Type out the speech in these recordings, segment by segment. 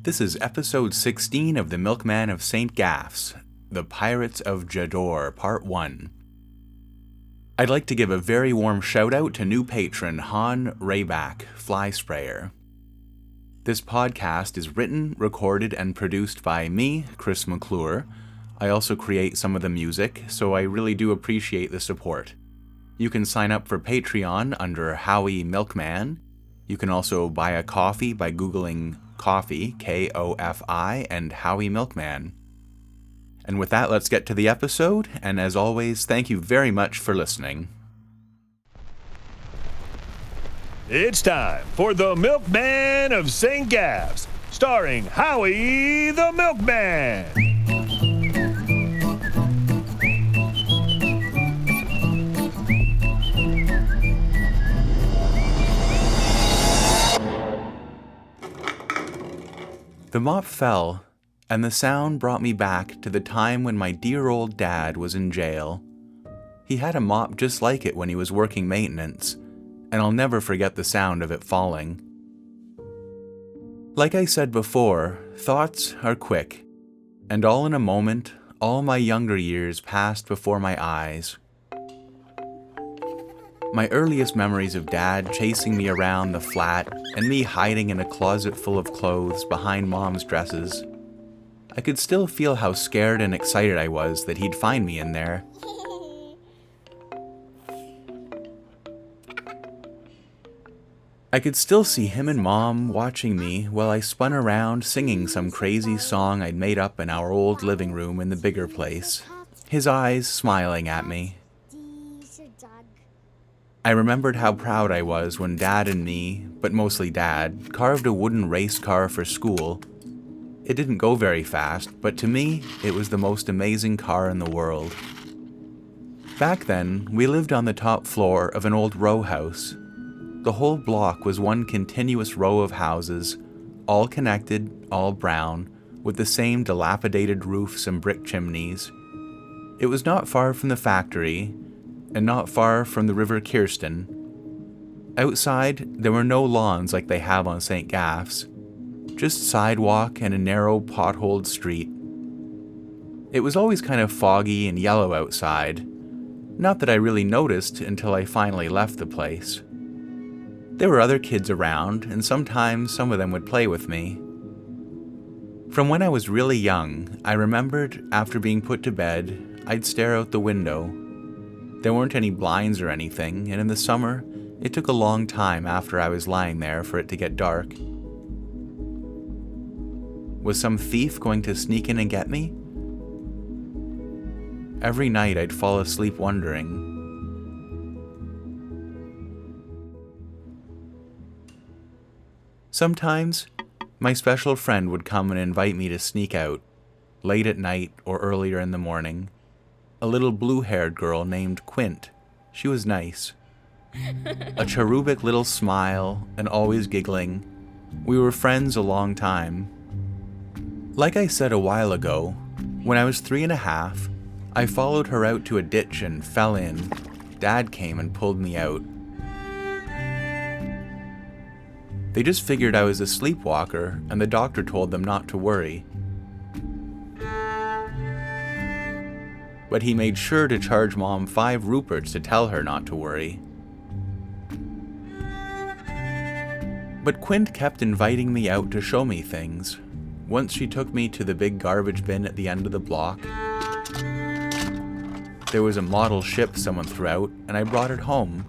This is episode 16 of the Milkmen of St. Gaff's, The Pirates of Jeddore, Part 1. I'd like to give a very warm shout out to new patron Han Rayback, Fly Sprayer. This podcast is written, recorded, and produced by me, Chris McClure. I also create some of the music, so I really do appreciate the support. You can sign up for Patreon under Howie Milkman. You can also buy a coffee by Googling Coffee, K-O-F-I, and Howie Milkman. And with that, let's get to the episode, and as always, thank you very much for listening. It's time for the Milkman of St. Gaff's, starring Howie the Milkman. The mop fell, and the sound brought me back to the time when my dear old dad was in jail. He had a mop just like it when he was working maintenance, and I'll never forget the sound of it falling. Like I said before, thoughts are quick, and all in a moment, all my younger years passed before my eyes. My earliest memories of Dad chasing me around the flat and me hiding in a closet full of clothes behind Mom's dresses. I could still feel how scared and excited I was that he'd find me in there. I could still see him and Mom watching me while I spun around singing some crazy song I'd made up in our old living room in the bigger place, his eyes smiling at me. I remembered how proud I was when Dad and me, but mostly Dad, carved a wooden race car for school. It didn't go very fast, but to me, it was the most amazing car in the world. Back then, we lived on the top floor of an old row house. The whole block was one continuous row of houses, all connected, all brown, with the same dilapidated roofs and brick chimneys. It was not far from the factory, and not far from the River Kirsten. Outside, there were no lawns like they have on St. Gaff's, just sidewalk and a narrow potholed street. It was always kind of foggy and yellow outside, not that I really noticed until I finally left the place. There were other kids around, and sometimes some of them would play with me. From when I was really young, I remembered after being put to bed, I'd stare out the window. There weren't any blinds or anything, and in the summer, it took a long time after I was lying there for it to get dark. Was some thief going to sneak in and get me? Every night I'd fall asleep wondering. Sometimes, my special friend would come and invite me to sneak out, late at night or earlier in the morning. A little blue-haired girl named Quint. She was nice. A cherubic little smile and always giggling. We were friends a long time. Like I said a while ago, when I was 3 and a half, I followed her out to a ditch and fell in. Dad came and pulled me out. They just figured I was a sleepwalker, and the doctor told them not to worry. But he made sure to charge Mom 5 rupees to tell her not to worry. But Quint kept inviting me out to show me things. Once she took me to the big garbage bin at the end of the block. There was a model ship someone threw out, and I brought it home.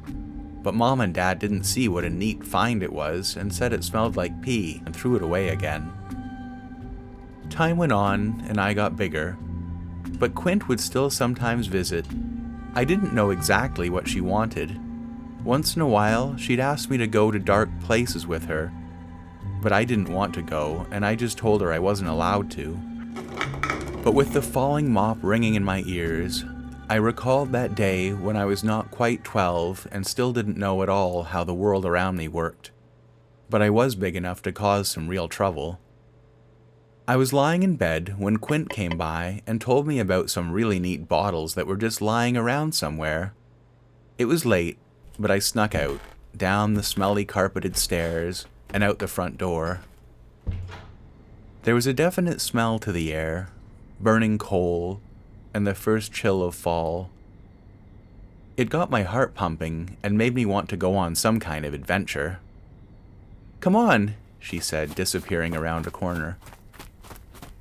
But Mom and Dad didn't see what a neat find it was and said it smelled like pee and threw it away again. Time went on, and I got bigger. But Quint would still sometimes visit. I didn't know exactly what she wanted. Once in a while, she'd ask me to go to dark places with her. But I didn't want to go, and I just told her I wasn't allowed to. But with the falling mop ringing in my ears, I recalled that day when I was not quite 12 and still didn't know at all how the world around me worked. But I was big enough to cause some real trouble. I was lying in bed when Quint came by and told me about some really neat bottles that were just lying around somewhere. It was late, but I snuck out, down the smelly carpeted stairs, and out the front door. There was a definite smell to the air, burning coal, and the first chill of fall. It got my heart pumping and made me want to go on some kind of adventure. "Come on," she said, disappearing around a corner.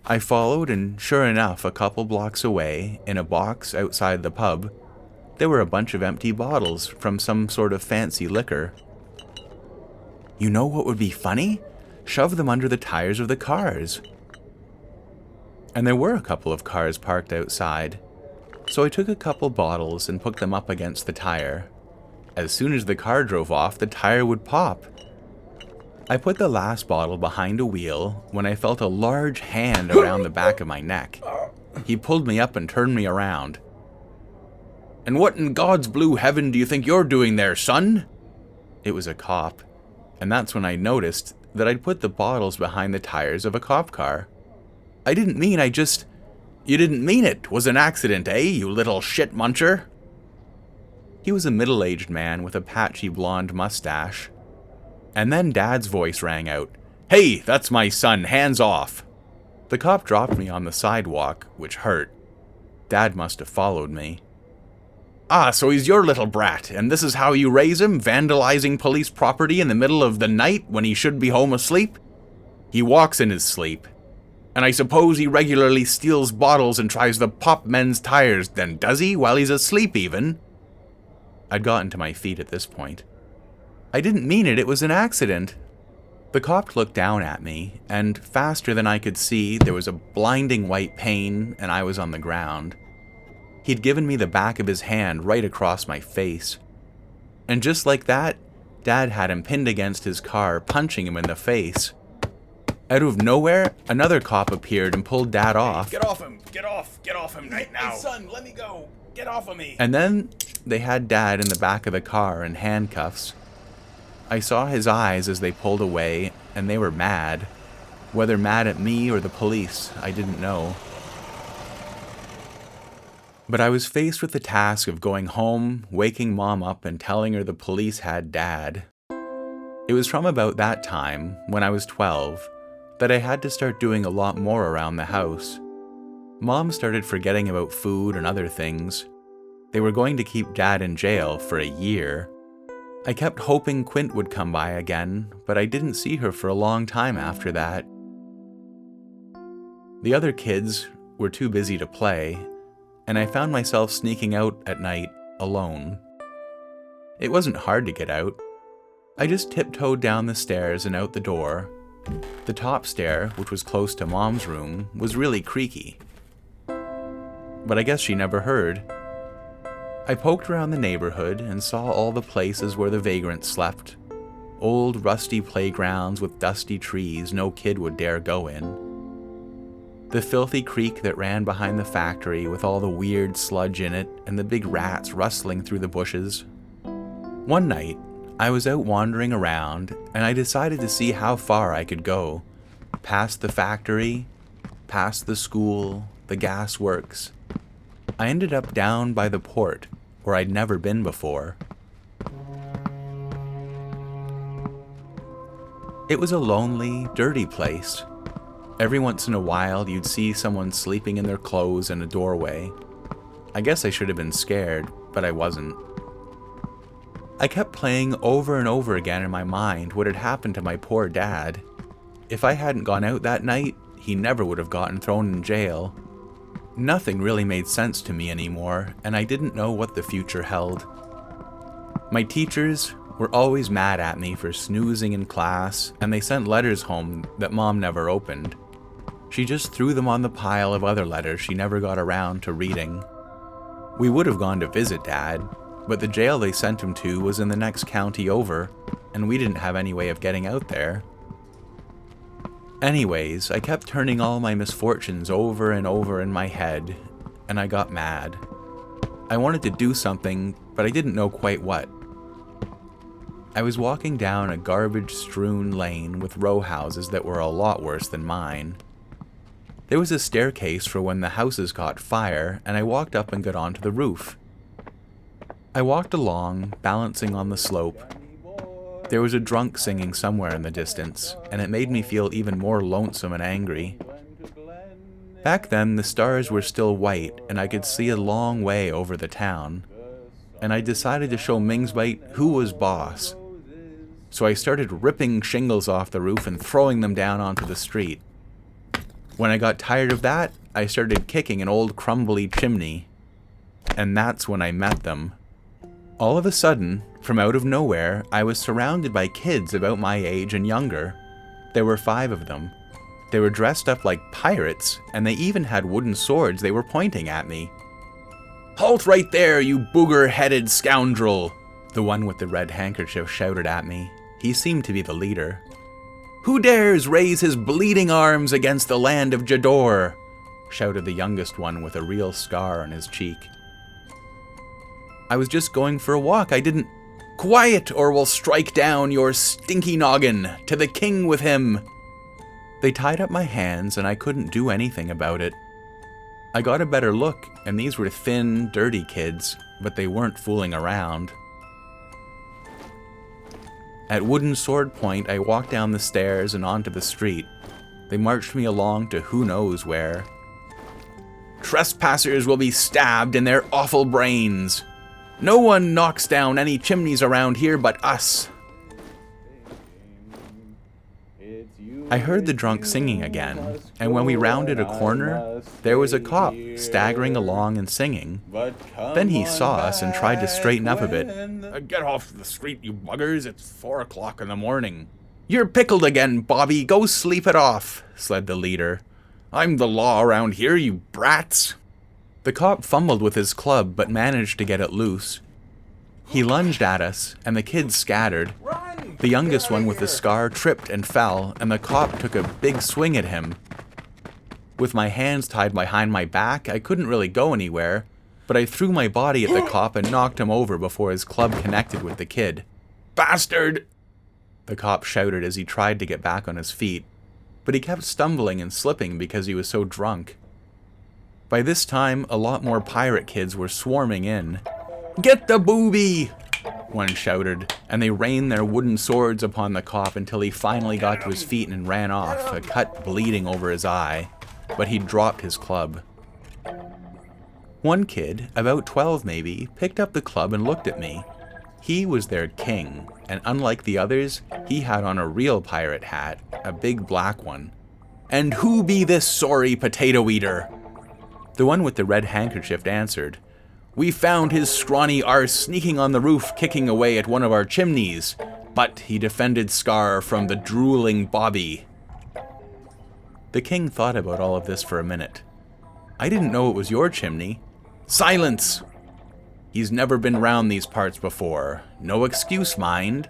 I followed, and sure enough, a couple blocks away, in a box outside the pub, there were a bunch of empty bottles from some sort of fancy liquor. "You know what would be funny? Shove them under the tires of the cars." And there were a couple of cars parked outside, so I took a couple bottles and put them up against the tire. As soon as the car drove off, the tire would pop. I put the last bottle behind a wheel when I felt a large hand around the back of my neck. He pulled me up and turned me around. "And what in God's blue heaven do you think you're doing there, son?" It was a cop, and that's when I noticed that I'd put the bottles behind the tires of a cop car. "I didn't mean, You didn't mean it was an accident, eh, you little shit muncher?" He was a middle-aged man with a patchy blonde mustache. And then Dad's voice rang out, "Hey, that's my son, hands off!" The cop dropped me on the sidewalk, which hurt. Dad must have followed me. "Ah, so he's your little brat, and this is how you raise him, vandalizing police property in the middle of the night when he should be home asleep? He walks in his sleep. And I suppose he regularly steals bottles and tries to pop men's tires, then does he, while he's asleep even?" I'd gotten to my feet at this point. "I didn't mean it was an accident." The cop looked down at me, and faster than I could see, there was a blinding white pain, and I was on the ground. He'd given me the back of his hand right across my face. And just like that, Dad had him pinned against his car, punching him in the face. Out of nowhere, another cop appeared and pulled Dad off. "Get off him! Get off him right now! Hey, son, let me go! Get off of me!" And then they had Dad in the back of the car in handcuffs. I saw his eyes as they pulled away, and they were mad. Whether mad at me or the police, I didn't know. But I was faced with the task of going home, waking Mom up, and telling her the police had Dad. It was from about that time, when I was 12, that I had to start doing a lot more around the house. Mom started forgetting about food and other things. They were going to keep Dad in jail for a year. I kept hoping Quint would come by again, but I didn't see her for a long time after that. The other kids were too busy to play, and I found myself sneaking out at night alone. It wasn't hard to get out. I just tiptoed down the stairs and out the door. The top stair, which was close to Mom's room, was really creaky. But I guess she never heard. I poked around the neighborhood and saw all the places where the vagrants slept. Old, rusty playgrounds with dusty trees no kid would dare go in. The filthy creek that ran behind the factory with all the weird sludge in it and the big rats rustling through the bushes. One night, I was out wandering around, and I decided to see how far I could go. Past the factory, past the school, the gas works. I ended up down by the port, where I'd never been before. It was a lonely, dirty place. Every once in a while, you'd see someone sleeping in their clothes in a doorway. I guess I should have been scared, but I wasn't. I kept playing over and over again in my mind what had happened to my poor dad. If I hadn't gone out that night, he never would have gotten thrown in jail. Nothing really made sense to me anymore, and I didn't know what the future held. My teachers were always mad at me for snoozing in class, and they sent letters home that Mom never opened. She just threw them on the pile of other letters she never got around to reading. We would have gone to visit Dad, but the jail they sent him to was in the next county over, and we didn't have any way of getting out there. Anyways, I kept turning all my misfortunes over and over in my head, and I got mad. I wanted to do something, but I didn't know quite what. I was walking down a garbage-strewn lane with row houses that were a lot worse than mine. There was a staircase for when the houses caught fire, and I walked up and got onto the roof. I walked along, balancing on the slope. There was a drunk singing somewhere in the distance, and it made me feel even more lonesome and angry. Back then, the stars were still white, and I could see a long way over the town. And I decided to show Mingsbite who was boss. So I started ripping shingles off the roof and throwing them down onto the street. When I got tired of that, I started kicking an old crumbly chimney. And that's when I met them. All of a sudden, from out of nowhere, I was surrounded by kids about my age and younger. There were 5 of them. They were dressed up like pirates, and they even had wooden swords they were pointing at me. "Halt right there, you booger-headed scoundrel!" The one with the red handkerchief shouted at me. He seemed to be the leader. "Who dares raise his bleeding arms against the land of Jeddore?" shouted the youngest one with a real scar on his cheek. "I was just going for a walk, I didn't—" "Quiet, or we'll strike down your stinky noggin! To the king with him!" They tied up my hands, and I couldn't do anything about it. I got a better look, and these were thin, dirty kids, but they weren't fooling around. At Wooden Sword Point, I walked down the stairs and onto the street. They marched me along to who knows where. "Trespassers will be stabbed in their awful brains. No one knocks down any chimneys around here but us." I heard the drunk singing again, and when we rounded a corner, there was a cop staggering along and singing. Then he saw us and tried to straighten up a bit. Get off the street, you buggers. It's 4 o'clock in the morning. "You're pickled again, Bobby. Go sleep it off," said the leader. I'm the law around here, you brats." The cop fumbled with his club but managed to get it loose. He lunged at us, and the kids scattered. The youngest one with the scar tripped and fell, and the cop took a big swing at him. With my hands tied behind my back, I couldn't really go anywhere, but I threw my body at the cop and knocked him over before his club connected with the kid. "Bastard!" the cop shouted as he tried to get back on his feet, but he kept stumbling and slipping because he was so drunk. By this time, a lot more pirate kids were swarming in. "Get the booby!" one shouted, and they rained their wooden swords upon the cop until he finally got to his feet and ran off, a cut bleeding over his eye, but he dropped his club. One kid, about 12 maybe, picked up the club and looked at me. He was their king, and unlike the others, he had on a real pirate hat, a big black one. "And who be this sorry potato eater?" The one with the red handkerchief answered. "We found his scrawny arse sneaking on the roof kicking away at one of our chimneys, but he defended Scar from the drooling Bobby." The king thought about all of this for a minute. "I didn't know it was your chimney." "Silence! He's never been round these parts before. No excuse, mind.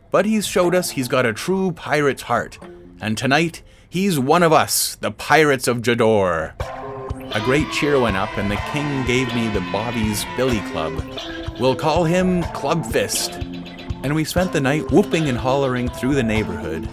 But he's showed us he's got a true pirate's heart. And tonight, he's one of us, the pirates of Jeddore." A great cheer went up, and the king gave me the Bobby's Billy Club. "We'll call him Club Fist." And we spent the night whooping and hollering through the neighborhood.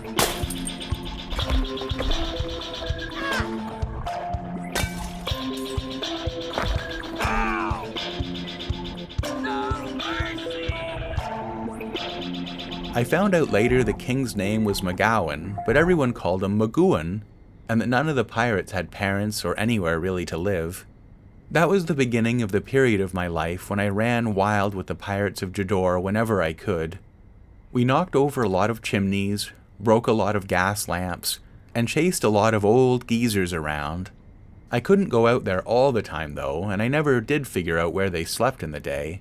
I found out later the king's name was McGowan, but everyone called him McGowan, and that none of the pirates had parents or anywhere really to live. That was the beginning of the period of my life when I ran wild with the pirates of Jeddore whenever I could. We knocked over a lot of chimneys, broke a lot of gas lamps, and chased a lot of old geezers around. I couldn't go out there all the time though, and I never did figure out where they slept in the day.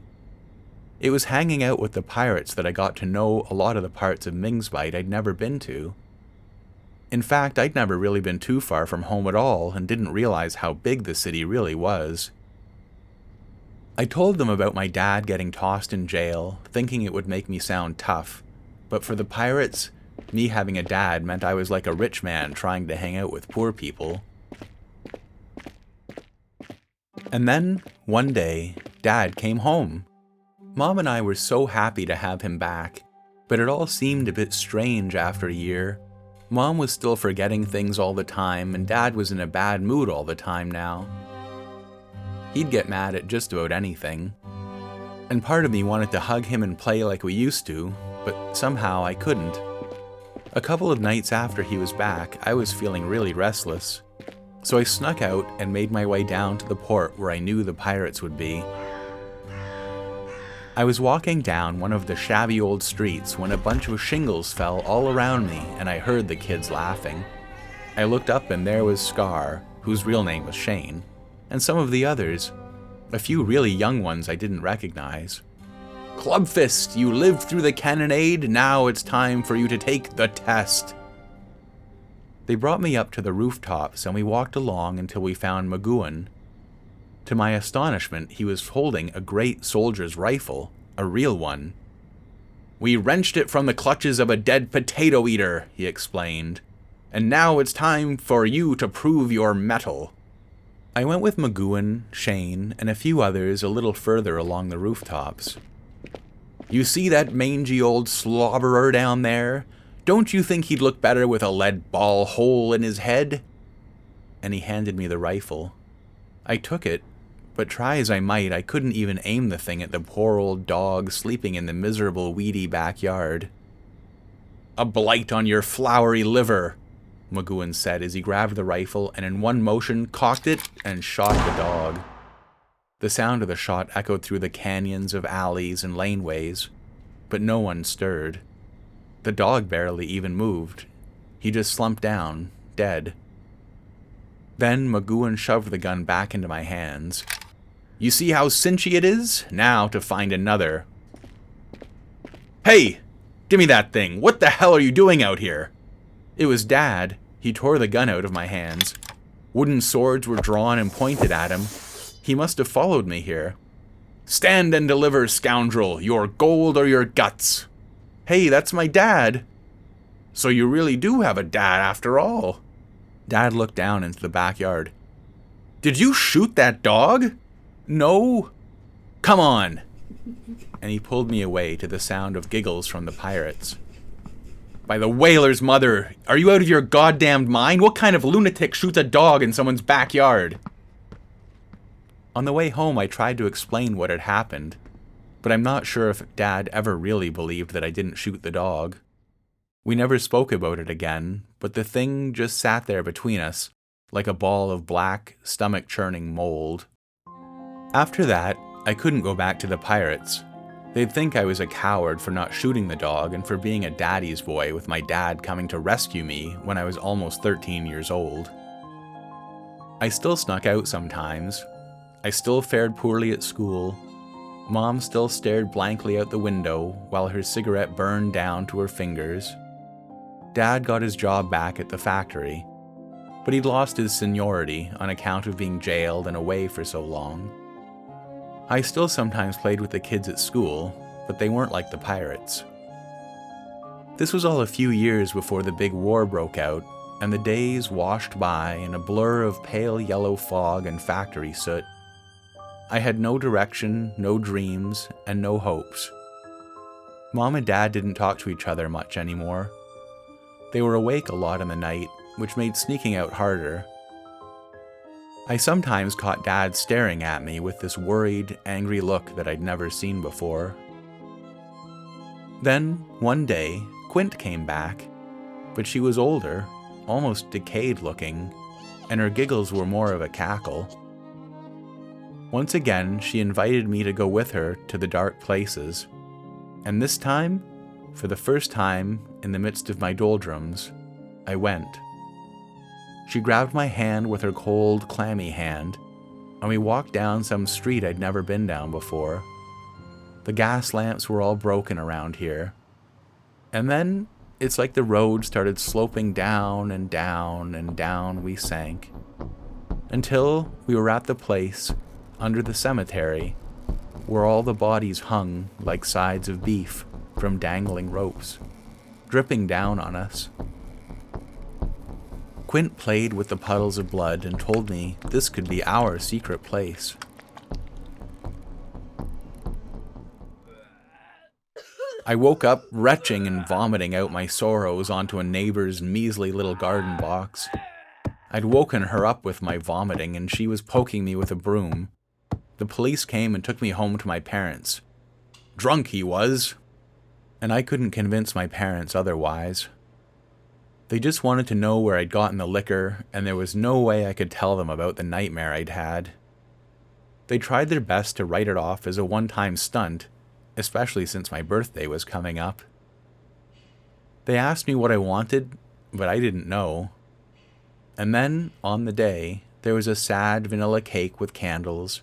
It was hanging out with the pirates that I got to know a lot of the parts of Mingsbite I'd never been to. In fact, I'd never really been too far from home at all and didn't realize how big the city really was. I told them about my dad getting tossed in jail, thinking it would make me sound tough, but for the pirates, me having a dad meant I was like a rich man trying to hang out with poor people. And then, one day, Dad came home. Mom and I were so happy to have him back, but it all seemed a bit strange after a year. Mom was still forgetting things all the time, and Dad was in a bad mood all the time now. He'd get mad at just about anything. And part of me wanted to hug him and play like we used to, but somehow I couldn't. A couple of nights after he was back, I was feeling really restless. So I snuck out and made my way down to the port where I knew the pirates would be. I was walking down one of the shabby old streets when a bunch of shingles fell all around me and I heard the kids laughing. I looked up and there was Scar, whose real name was Shane, and some of the others, a few really young ones I didn't recognize. "Clubfist, you lived through the cannonade, now it's time for you to take the test." They brought me up to the rooftops and we walked along until we found Magooan. To my astonishment, he was holding a great soldier's rifle, a real one. "We wrenched it from the clutches of a dead potato eater," he explained. "And now it's time for you to prove your mettle." I went with Magooan, Shane, and a few others a little further along the rooftops. "You see that mangy old slobberer down there? Don't you think he'd look better with a lead ball hole in his head?" And he handed me the rifle. I took it, but try as I might, I couldn't even aim the thing at the poor old dog sleeping in the miserable, weedy backyard. "A blight on your flowery liver," Magooan said as he grabbed the rifle and in one motion cocked it and shot the dog. The sound of the shot echoed through the canyons of alleys and laneways, but no one stirred. The dog barely even moved. He just slumped down, dead. Then Magooan shoved the gun back into my hands. "You see how cinchy it is? Now to find another." "Hey! Give me that thing! What the hell are you doing out here?" It was Dad. He tore the gun out of my hands. Wooden swords were drawn and pointed at him. He must have followed me here. "Stand and deliver, scoundrel! Your gold or your guts!" "Hey, that's my dad!" "So you really do have a dad after all." Dad looked down into the backyard. "Did you shoot that dog?" "No." "Come on." And he pulled me away to the sound of giggles from the pirates. "By the whaler's mother, are you out of your goddamned mind? What kind of lunatic shoots a dog in someone's backyard?" On the way home, I tried to explain what had happened, but I'm not sure if Dad ever really believed that I didn't shoot the dog. We never spoke about it again, but the thing just sat there between us, like a ball of black, stomach-churning mold. After that, I couldn't go back to the pirates. They'd think I was a coward for not shooting the dog and for being a daddy's boy with my dad coming to rescue me when I was almost 13 years old. I still snuck out sometimes. I still fared poorly at school. Mom still stared blankly out the window while her cigarette burned down to her fingers. Dad got his job back at the factory, but he'd lost his seniority on account of being jailed and away for so long. I still sometimes played with the kids at school, but they weren't like the pirates. This was all a few years before the big war broke out, and the days washed by in a blur of pale yellow fog and factory soot. I had no direction, no dreams, and no hopes. Mom and Dad didn't talk to each other much anymore. They were awake a lot in the night, which made sneaking out harder. I sometimes caught Dad staring at me with this worried, angry look that I'd never seen before. Then, one day, Quint came back, but she was older, almost decayed looking, and her giggles were more of a cackle. Once again, she invited me to go with her to the dark places, and this time, for the first time in the midst of my doldrums, I went. She grabbed my hand with her cold, clammy hand, and we walked down some street I'd never been down before. The gas lamps were all broken around here. And then, it's like the road started sloping down and down and down we sank, until we were at the place, under the cemetery, where all the bodies hung like sides of beef from dangling ropes, dripping down on us. Quint played with the puddles of blood and told me this could be our secret place. I woke up retching and vomiting out my sorrows onto a neighbor's measly little garden box. I'd woken her up with my vomiting and she was poking me with a broom. The police came and took me home to my parents. Drunk he was. and I couldn't convince my parents otherwise. They just wanted to know where I'd gotten the liquor, and there was no way I could tell them about the nightmare I'd had. They tried their best to write it off as a one-time stunt, especially since my birthday was coming up. They asked me what I wanted, but I didn't know. And then, on the day, there was a sad vanilla cake with candles.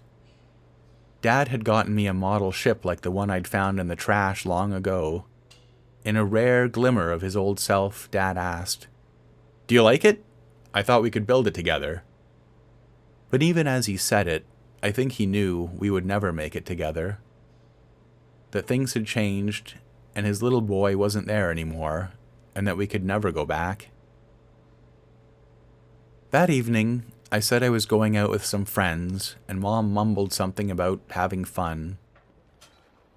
Dad had gotten me a model ship like the one I'd found in the trash long ago. In a rare glimmer of his old self, Dad asked, "Do you like it? I thought we could build it together." But even as he said it, I think he knew we would never make it together. That things had changed, and his little boy wasn't there anymore, and that we could never go back. That evening, I said I was going out with some friends, and Mom mumbled something about having fun.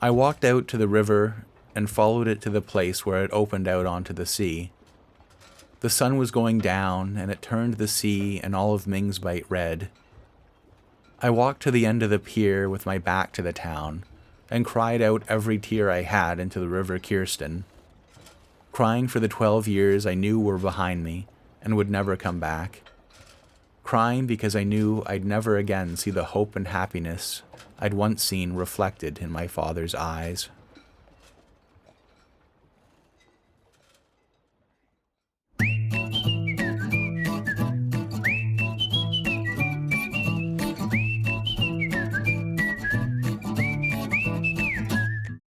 I walked out to the river and followed it to the place where it opened out onto the sea. The sun was going down, and it turned the sea and all of Ming's Bight red. I walked to the end of the pier with my back to the town, and cried out every tear I had into the River Kirsten, crying for the 12 years I knew were behind me and would never come back. Crying because I knew I'd never again see the hope and happiness I'd once seen reflected in my father's eyes.